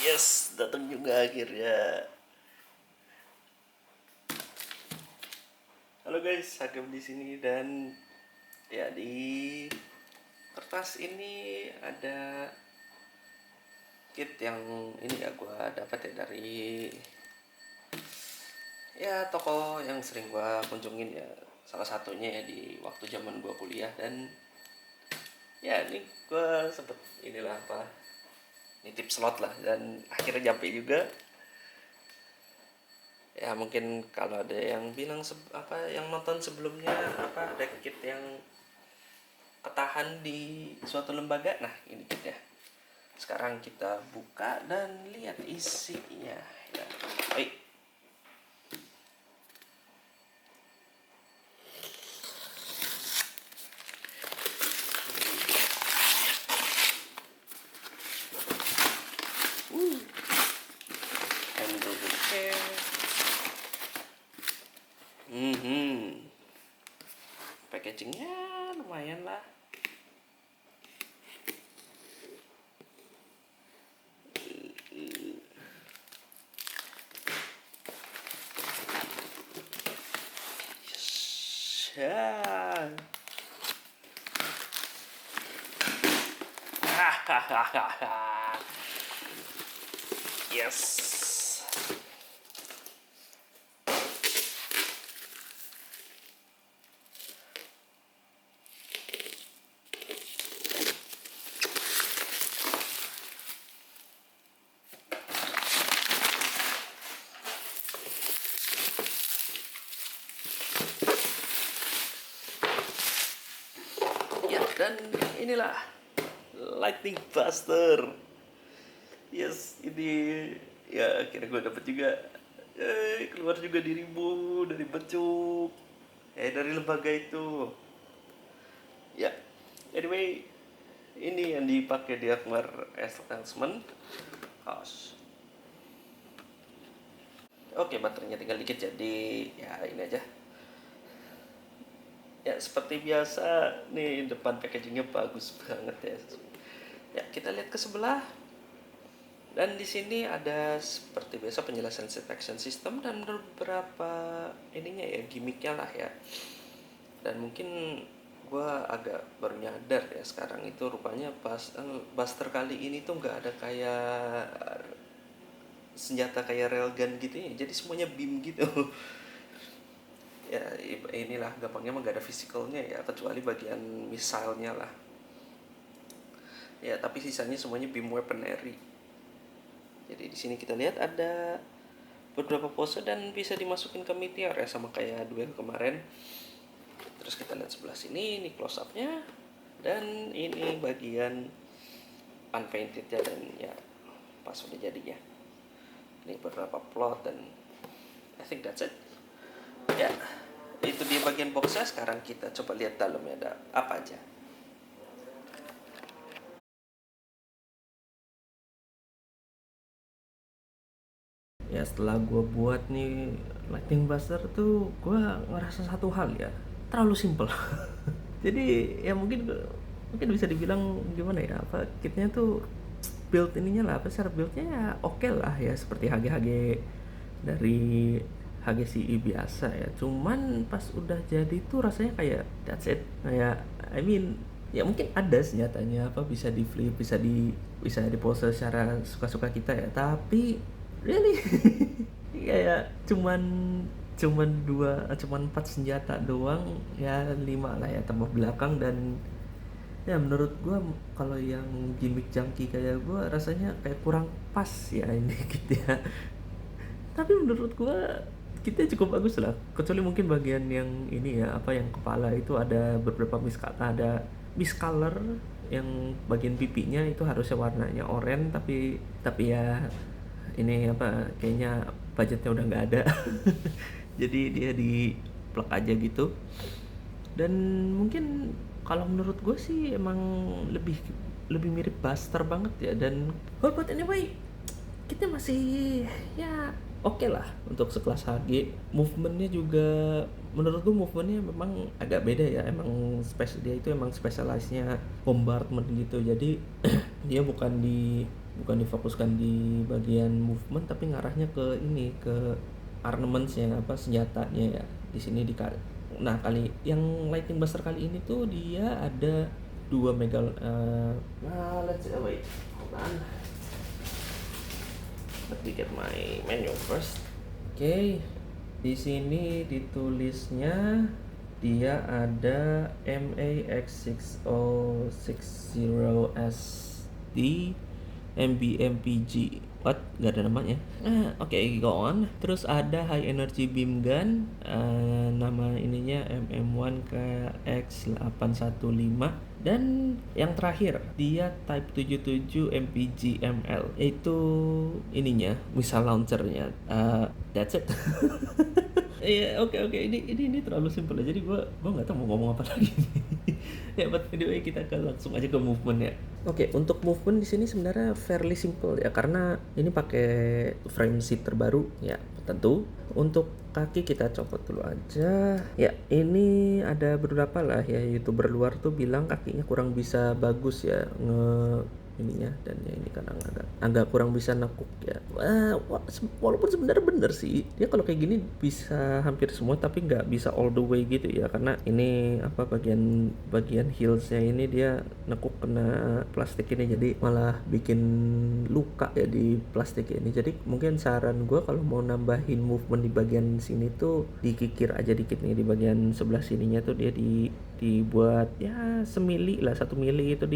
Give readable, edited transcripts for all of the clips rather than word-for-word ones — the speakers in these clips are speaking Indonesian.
Yes, datang juga akhirnya. Halo guys, Hakim di sini dan ya di kertas ini ada kit yang ini ya gua dapat ya dari ya toko yang sering gua kunjungin ya, salah satunya ya di waktu zaman gua kuliah. Dan ya ini gua sempet inilah apa nitip slot lah dan akhirnya nyampe juga. Ya mungkin kalau ada yang bilang yang nonton sebelumnya ada kit yang ketahan di suatu lembaga, nah ini kitnya. Sekarang kita buka dan lihat isinya ya. Baik. Handle the chair. Packagingnya lumayan lah. Ya. Yes. Ya, dan inilah Lightning Buster. Yes, ini ya akhirnya gue dapet juga. Keluar juga dirimu dari becuk. Dari lembaga itu. Ya, anyway, ini yang dipakai di Akbar announcement. Oke, baterainya tinggal dikit, jadi ya ini aja. Ya seperti biasa nih, depan packagingnya bagus banget ya. Ya kita lihat ke sebelah. Dan di sini ada seperti biasa penjelasan detection system dan beberapa ininya ya, gimmicknya lah ya. Dan mungkin gue agak baru nyadar ya sekarang itu rupanya Buster kali ini tuh nggak ada kayak senjata kayak railgun gitu ya, jadi semuanya beam gitu. Ya inilah gampangnya mah gak ada physicalnya ya, kecuali bagian misalnya lah ya, tapi sisanya semuanya beam weaponry. Jadi di sini kita lihat ada beberapa pose dan bisa dimasukin ke meteor ya, sama kayak duel kemarin. Terus kita lihat sebelah sini, ini close up-nya. Dan ini bagian unpainted-nya dan ya pas udah jadinya. Ini beberapa plot dan I think that's it. Ya, itu dia bagian boxnya. Sekarang kita coba lihat dalamnya ada apa aja. Ya setelah gue buat nih Lightning Buster tuh, gue ngerasa satu hal ya, terlalu simple. Jadi ya mungkin bisa dibilang gimana ya, apa kitnya tuh build ininya lah, apa secara buildnya ya oke lah ya, seperti HG-HG dari HGCI biasa ya. Cuman pas udah jadi tuh rasanya kayak that's it. Kayak I mean ya mungkin ada senjatanya apa bisa di flip, bisa dipose secara suka-suka kita ya, tapi really kayak cuman 4 senjata doang ya, 5 lah ya tambah belakang. Dan ya menurut gue kalau yang gimmick junkie kayak gue rasanya kayak kurang pas ya ini gitu ya. Tapi menurut gue kita cukup bagus lah, kecuali mungkin bagian yang ini ya, apa yang kepala itu ada beberapa miscolor, yang bagian pipinya itu harusnya warnanya oranye, tapi ya ini apa kayaknya budgetnya udah nggak ada. Jadi dia di plug aja gitu. Dan mungkin kalau menurut gue sih emang lebih lebih mirip Buster banget ya. Dan but anyway, kita masih ya oke lah untuk sekelas HG. Movementnya juga menurut gue movementnya memang agak beda ya, emang dia itu emang specialize-nya bombardment gitu. Jadi dia bukan di bukan difokuskan di bagian movement tapi ngarahnya ke ini, ke ornamentsnya, apa senjatanya ya di sini nah kali yang Lightning Buster kali ini tuh dia ada 2 let's wait, hold on, let me get my menu first. Oke, di sini ditulisnya dia ada MAX6060SD MBMPG. What? Gak ada namanya. Oke, go on. Terus ada high energy beam gun, nama ininya MM1 KX815. Dan yang terakhir dia Type 77 MPG ML, itu ininya missile launchernya. That's it. Iya, oke. Ini terlalu simpel ya. Jadi gua nggak tahu mau ngomong apa lagi. Ya, but anyway kita langsung aja ke movement ya. Oke, untuk movement di sini sebenarnya fairly simple ya, karena ini pakai frame seat terbaru ya. Tentu untuk kaki kita copot dulu aja. Ya, ini ada beberapa lah ya YouTuber luar tuh bilang kakinya kurang bisa bagus ya ininya, dan ya ini kan agak kurang bisa nekuk ya. Walaupun sebenarnya bener sih dia kalau kayak gini bisa hampir semua, tapi nggak bisa all the way gitu ya, karena ini apa bagian heelsnya ini dia nekuk kena plastik ini, jadi malah bikin luka ya di plastik ini. Jadi mungkin saran gue kalau mau nambahin movement di bagian sini tuh dikikir aja dikit nih di bagian sebelah sininya tuh, dia dibuat ya 1 mili itu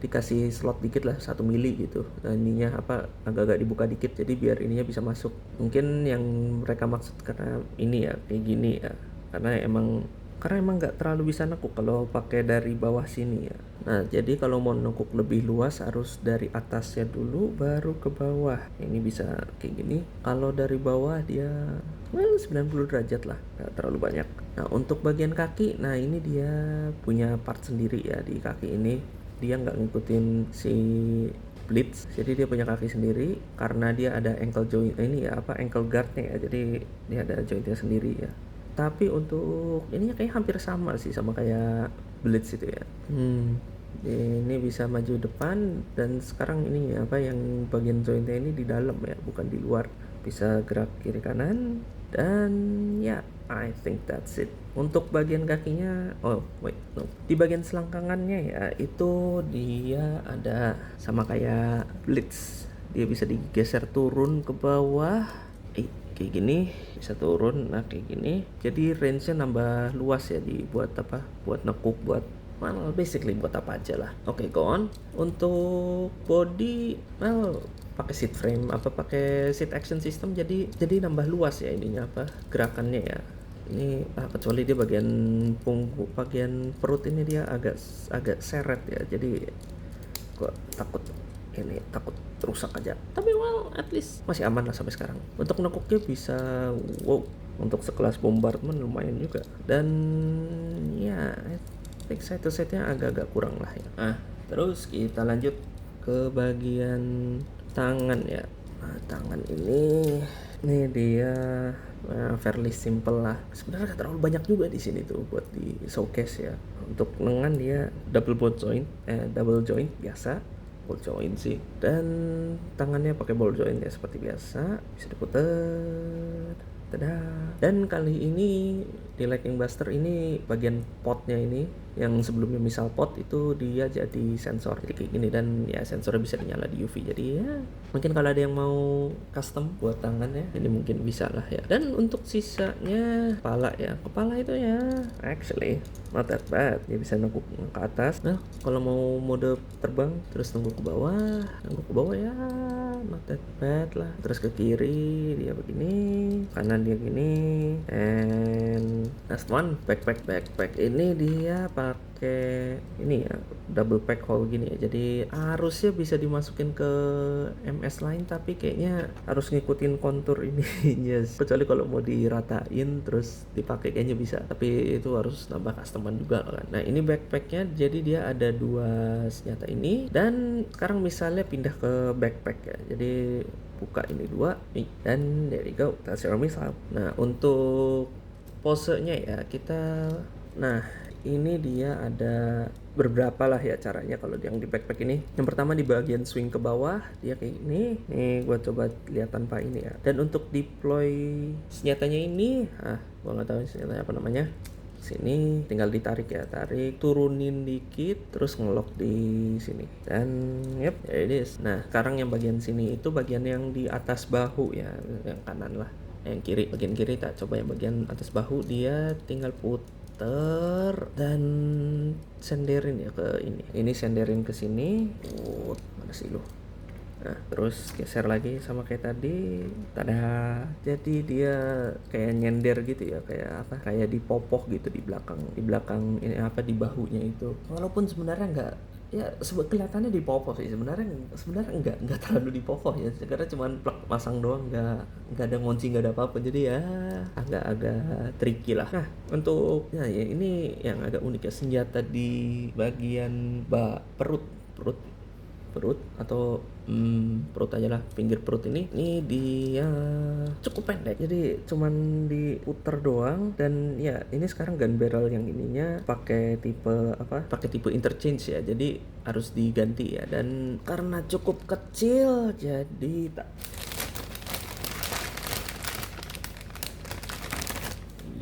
dikasih slot dikit lah 1 mili gitu. Nah, ininya apa agak-agak dibuka dikit jadi biar ininya bisa masuk. Mungkin yang mereka maksud karena ini ya kayak gini ya, karena emang nggak terlalu bisa nekuk kalau pakai dari bawah sini ya. Nah, jadi kalau mau nekuk lebih luas harus dari atasnya dulu baru ke bawah. Ini bisa kayak gini. Kalau dari bawah dia 90 derajat lah, nggak terlalu banyak. Nah, untuk bagian kaki, nah ini dia punya part sendiri ya di kaki ini. Dia nggak ngikutin si Blitz, jadi dia punya kaki sendiri karena dia ada ankle joint ini ya, ankle guardnya ya, jadi dia ada jointnya sendiri ya. Tapi untuk ininya kayak hampir sama sih sama kayak Blitz itu ya. Ini bisa maju depan, dan sekarang ini yang bagian jointnya ini di dalam ya, bukan di luar. Bisa gerak kiri kanan, dan ya I think that's it. Untuk bagian kakinya, di bagian selangkangannya ya itu dia ada sama kayak Blitz, dia bisa digeser turun ke bawah kayak gini, bisa turun kayak gini, jadi range-nya nambah luas ya, buat nekuk, basically buat apa aja lah. Oke, go on. Untuk body, pakai seat frame pakai seat action system, jadi nambah luas ya ininya gerakannya ya. Ini kecuali dia bagian bagian perut ini dia agak seret ya, jadi gua takut rusak aja, tapi at least masih aman lah sampai sekarang. Untuk nekuknya bisa untuk sekelas bombardment lumayan juga, dan ya side-to-side-nya agak-agak kurang lah ya. Terus kita lanjut ke bagian tangan ya. Tangan ini dia fairly simple lah. Sebenarnya gak terlalu banyak juga di sini tuh buat di showcase ya. Untuk lengan dia double joint biasa, ball joint sih. Dan tangannya pakai ball joint ya seperti biasa, bisa diputer. Tada. Dan kali ini di Lightning Buster ini bagian potnya ini yang sebelumnya misal pot itu dia jadi sensor, jadi kayak gini, dan ya sensornya bisa dinyala di UV. Jadi ya mungkin kalau ada yang mau custom buat tangannya ini mungkin bisa lah ya. Dan untuk sisanya kepala itu ya actually not that bad, dia bisa nengkuk ke atas. Nah, kalau mau mode terbang terus nengkuk ke bawah ya not that bad lah. Terus ke kiri dia begini, kanan dia gini. And last one, backpack ini dia pakai ini ya, double pack hole gini ya, jadi harusnya bisa dimasukin ke MS lain, tapi kayaknya harus ngikutin kontur ini yes. Kecuali kalau mau diratain terus dipakai kayaknya bisa, tapi itu harus nambah customan juga kan. Nah, ini backpacknya, jadi dia ada 2 senjata ini, dan sekarang misalnya pindah ke backpack ya, jadi buka ini 2 dan there you go, that's your missile. Nah, untuk posenya ya kita, nah ini dia ada beberapa lah ya caranya kalau yang di backpack ini. Yang pertama di bagian swing ke bawah dia kayak gini. Nih gue coba lihat tanpa ini ya. Dan untuk deploy senjatanya ini, gue nggak tahu senjatanya apa namanya. Sini tinggal ditarik ya, tarik, turunin dikit, terus ngelok di sini. Dan yep, there it is. Nah sekarang yang bagian sini itu bagian yang di atas bahu ya, yang kanan lah. Yang kiri, bagian kiri tak coba yang bagian atas bahu, dia tinggal puter dan senderin ya ke ini senderin ke sini. Mana sih lu? Nah terus geser lagi sama kayak tadi, tada. Jadi dia kayak nyender gitu ya, kayak apa, kayak dipopoh gitu di belakang ini apa, di bahunya itu. Walaupun sebenarnya enggak ya, kelihatannya dipopoh sih, sebenarnya enggak terlalu dipopoh ya, karena cuman plak pasang doang, enggak ada ngunci, enggak ada apa-apa, jadi ya agak tricky lah. Nah untuk ya ini yang agak unik ya, senjata di bagian perut atau perut aja lah, pinggir perut ini dia cukup pendek, jadi cuman diputer doang. Dan ya ini sekarang gun barrel yang ininya pakai tipe interchange ya, jadi harus diganti ya. Dan karena cukup kecil jadi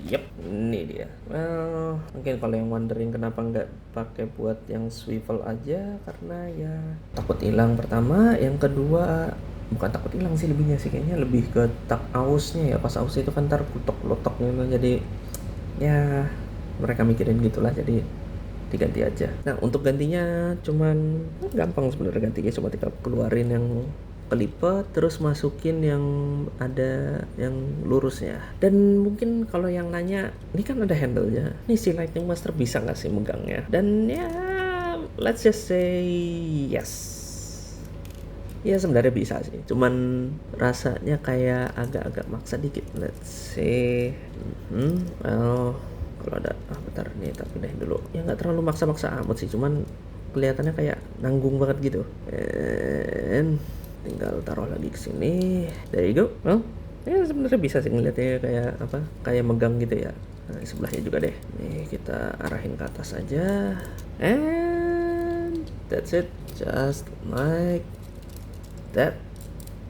Yep, ini dia. Well, mungkin kalau yang wondering kenapa nggak pakai buat yang swivel aja, karena ya takut hilang pertama, yang kedua bukan takut hilang sih, lebihnya sih kayaknya lebih ke tak ausnya ya. Pas aus itu kan ntar kutok-lotok gitu, jadi ya mereka mikirin gitulah, jadi diganti aja. Nah untuk gantinya cuman gampang sebenarnya, gantinya cuma tinggal keluarin yang kelipet, terus masukin yang ada yang lurusnya. Dan mungkin kalau yang nanya, ini kan ada handle-nya, nih si Lightning Master bisa nggak sih megangnya? Dan ya let's just say yes. Ya sebenarnya bisa sih, cuman rasanya kayak agak-agak maksa dikit. Let's say well, kalau ada bentar nih, tak pindahin dulu. Ya nggak terlalu maksa-maksa amat sih, cuman kelihatannya kayak nanggung banget gitu. And tinggal taruh lagi ke sini. There you go. Well, ya sebenarnya bisa sih ngeliatnya kayak apa, kayak megang gitu ya. Nah, sebelahnya juga deh. Nih kita arahin ke atas aja. And that's it. Just like that.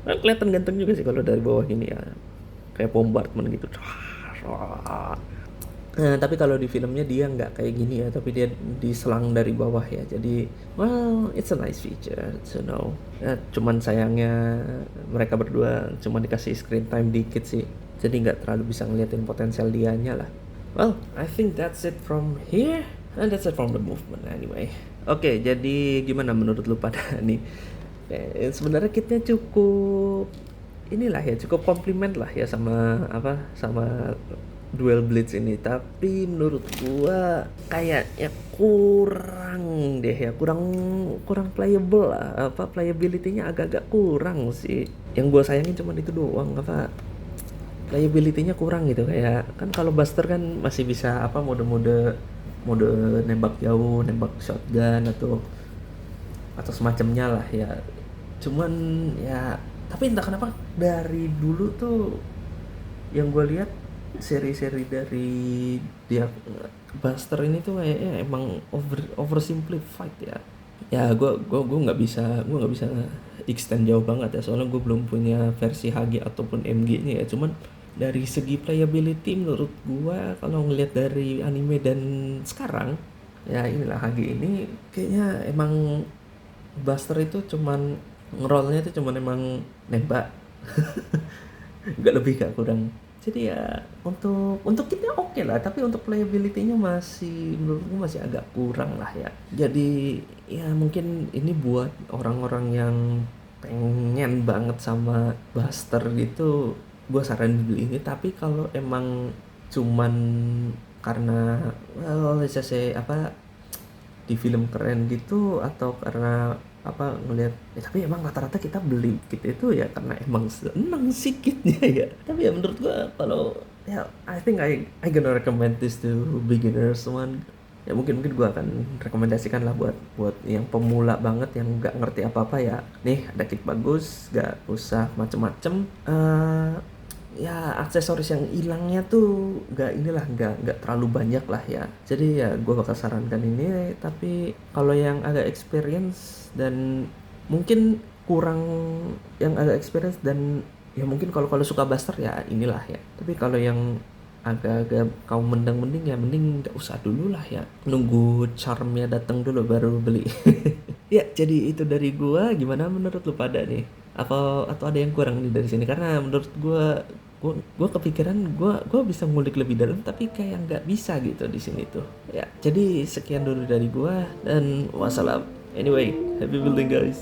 Nah, kelihatan ganteng juga sih kalau dari bawah gini ya. Kayak bombardment gitu. Nah, tapi kalau di filmnya dia nggak kayak gini ya, tapi dia diselang dari bawah ya. Jadi, well, it's a nice feature to know. Ya, cuman sayangnya mereka berdua cuma dikasih screen time dikit sih. Jadi nggak terlalu bisa ngeliatin potensial dianya lah. Well, I think that's it from here. And that's it from the movement anyway. Oke, jadi gimana menurut lu pada nih? Sebenarnya kitnya cukup inilah ya, cukup komplimen lah ya sama Duel Blitz ini, tapi menurut gua kayaknya kurang deh ya, kurang playable lah, playability-nya agak-agak kurang sih. Yang gua sayangin cuma itu doang, playability-nya kurang gitu. Kayak kan kalau Buster kan masih bisa mode nembak jauh, nembak shotgun atau semacamnya lah ya. Cuman ya, tapi entah kenapa dari dulu tuh yang gue lihat seri-seri dari dia Buster ini tuh kayaknya emang oversimplified ya. Ya gue nggak bisa extend jauh banget ya, soalnya gue belum punya versi HG ataupun MG-nya ya. Cuman dari segi playability menurut gue, kalau ngelihat dari anime dan sekarang ya inilah HG ini, kayaknya emang Buster itu cuman ngerollnya itu cuman emang nembak. Nggak lebih, nggak kurang. Jadi ya untuk kita oke lah, tapi untuk playability-nya masih menurutku masih agak kurang lah ya. Jadi ya mungkin ini buat orang-orang yang pengen banget sama Buster gitu, gue saranin beli ini. Tapi kalau emang cuman karena let's just say di film keren gitu, atau karena ngelihat tapi emang rata-rata kita beli kit itu ya karena emang seneng sih kitnya ya. Tapi ya menurut gua, kalau ya I think I gonna recommend this to beginners one ya. Mungkin gua akan rekomendasikan lah buat yang pemula banget yang nggak ngerti apa-apa ya. Nih ada kit bagus, nggak usah macem-macem. ya aksesoris yang hilangnya tuh nggak terlalu banyak lah ya. Jadi ya gue bakal sarankan ini, tapi kalau yang agak experience dan mungkin kurang, yang agak experience dan ya mungkin kalau kalau suka Buster ya inilah ya. Tapi kalau yang agak-agak kaum mending ya mending nggak usah dulu lah ya, nunggu charmnya datang dulu baru beli. Ya jadi itu dari gua, gimana menurut lu pada nih, atau ada yang kurang nih dari sini, karena menurut gua kepikiran gua bisa ngulik lebih dalam tapi kayak nggak bisa gitu di sini tuh ya. Jadi sekian dulu dari gua dan wassalam. Anyway, happy building guys.